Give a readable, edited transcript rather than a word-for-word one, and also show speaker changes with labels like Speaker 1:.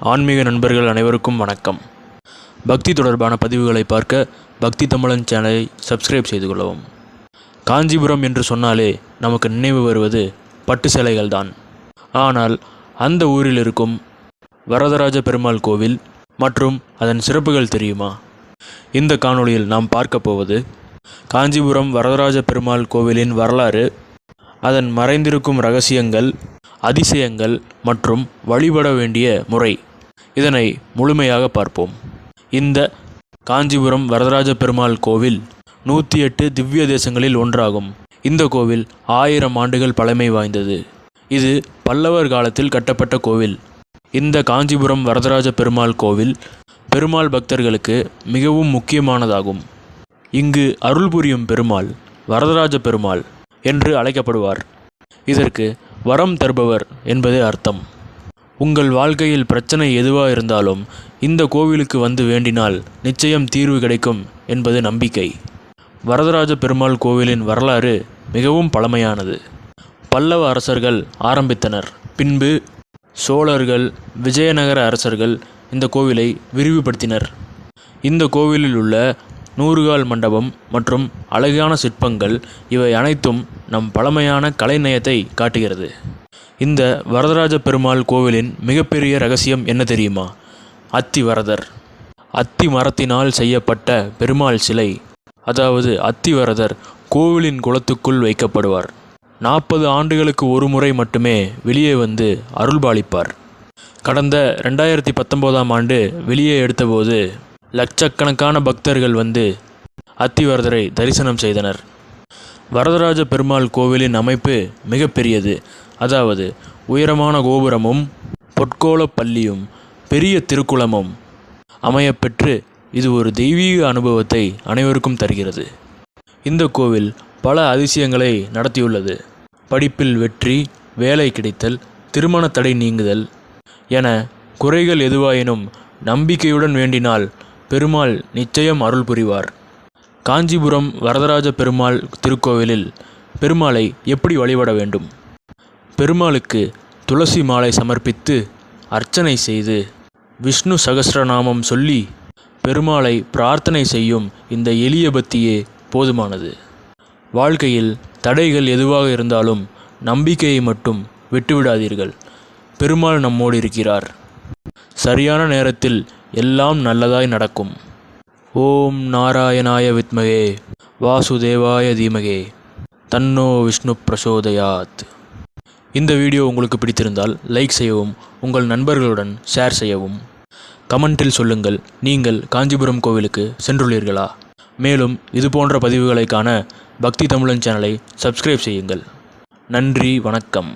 Speaker 1: ஆன்மீக நண்பர்கள் அனைவருக்கும் வணக்கம். பக்தி தொடர்பான பதிவுகளை பார்க்க பக்தி தமிழன் சேனலை சப்ஸ்கிரைப் செய்து கொள்ளவும். காஞ்சிபுரம் என்று சொன்னாலே நமக்கு நினைவு வருவது பட்டு சேலைகள் தான். ஆனால் அந்த ஊரில் இருக்கும் வரதராஜ பெருமாள் கோவில் மற்றும் அதன் சிறப்புகள் தெரியுமா? இந்த காணொளியில் நாம் பார்க்க போவது காஞ்சிபுரம் வரதராஜ பெருமாள் கோவிலின் வரலாறு, அதன் மறைந்திருக்கும் இரகசியங்கள், அதிசயங்கள் மற்றும் வழிபட வேண்டிய முறை. இதனை முழுமையாக பார்ப்போம். இந்த காஞ்சிபுரம் வரதராஜ பெருமாள் கோவில் 108 திவ்ய தேசங்களில் ஒன்றாகும். இந்த கோவில் 1000 ஆண்டுகள் பழமை வாய்ந்தது. இது பல்லவர் காலத்தில் கட்டப்பட்ட கோவில். இந்த காஞ்சிபுரம் வரதராஜ பெருமாள் கோவில் பெருமாள் பக்தர்களுக்கு மிகவும் முக்கியமானதாகும். இங்கு அருள் புரியும் பெருமாள் வரதராஜ பெருமாள் என்று அழைக்கப்படுவார். இதற்கு வரம் தருபவர் என்பதே அர்த்தம். உங்கள் வாழ்க்கையில் பிரச்சனை எதுவாக இருந்தாலும் இந்த கோவிலுக்கு வந்து வேண்டினால் நிச்சயம் தீர்வு கிடைக்கும் என்பது நம்பிக்கை. வரதராஜ பெருமாள் கோவிலின் வரலாறு மிகவும் பழமையானது. பல்லவ அரசர்கள் ஆரம்பித்தனர். பின்பு சோழர்கள், விஜயநகர அரசர்கள் இந்த கோவிலை விரிவுபடுத்தினர். இந்த கோவிலில் உள்ள 100 கால் மண்டபம் மற்றும் அழகான சிற்பங்கள் இவை அனைத்தும் நம் பழமையான கலைநயத்தை காட்டுகிறது. இந்த வரதராஜ பெருமாள் கோவிலின் மிகப்பெரிய ரகசியம் என்ன தெரியுமா? அத்திவரதர். அத்தி மரத்தினால் செய்யப்பட்ட பெருமாள் சிலை, அதாவது அத்திவரதர் கோவிலின் குளத்துக்குள் வைக்கப்படுவார். 40 ஆண்டுகளுக்கு ஒரு முறை மட்டுமே வெளியே வந்து அருள்பாலிப்பார். கடந்த 2019ஆம் ஆண்டு வெளியே எடுத்தபோது லட்சக்கணக்கான பக்தர்கள் வந்து அத்திவரதரை தரிசனம் செய்தனர். வரதராஜ பெருமாள் கோவிலின் அமைப்பு மிகப்பெரியது. அதாவது உயரமான கோபுரமும் பொற்கோள பள்ளியும் பெரிய திருக்குளமும் அமையப்பெற்று இது ஒரு தெய்வீக அனுபவத்தை அனைவருக்கும் தருகிறது. இந்த கோவில் பல அதிசயங்களை நடத்தியுள்ளது. படிப்பில் வெற்றி, வேலை கிடைத்தல், திருமண தடை நீங்குதல் என குறைகள் எதுவாயினும் நம்பிக்கையுடன் வேண்டினால் பெருமாள் நிச்சயம் அருள் புரிவார். காஞ்சிபுரம் வரதராஜ பெருமாள் திருக்கோவிலில் பெருமாளை எப்படி வழிபட வேண்டும்? பெருமாளுக்கு துளசி மாலை சமர்ப்பித்து அர்ச்சனை செய்து விஷ்ணு சகஸ்ரநாமம் சொல்லி பெருமாளை பிரார்த்தனை செய்யும் இந்த எளிய பக்தியே போதுமானது. வாழ்க்கையில் தடைகள் எதுவாக இருந்தாலும் நம்பிக்கையை மட்டும் விட்டுவிடாதீர்கள். பெருமாள் நம்மோடு இருக்கிறார். சரியான நேரத்தில் எல்லாம் நல்லதாய் நடக்கும். ஓம் நாராயணாய வித்மகே வாசுதேவாய தீமகே தன்னோ விஷ்ணு பிரசோதயாத். இந்த வீடியோ உங்களுக்கு பிடித்திருந்தால் லைக் செய்யவும், உங்கள் நண்பர்களுடன் ஷேர் செய்யவும். கமெண்டில் சொல்லுங்கள், நீங்கள் காஞ்சிபுரம் கோவிலுக்கு சென்றுள்ளீர்களா? மேலும் இது போன்ற பதிவுகளை காண பக்தி தமிழன் சேனலை சப்ஸ்கிரைப் செய்யுங்கள். நன்றி, வணக்கம்.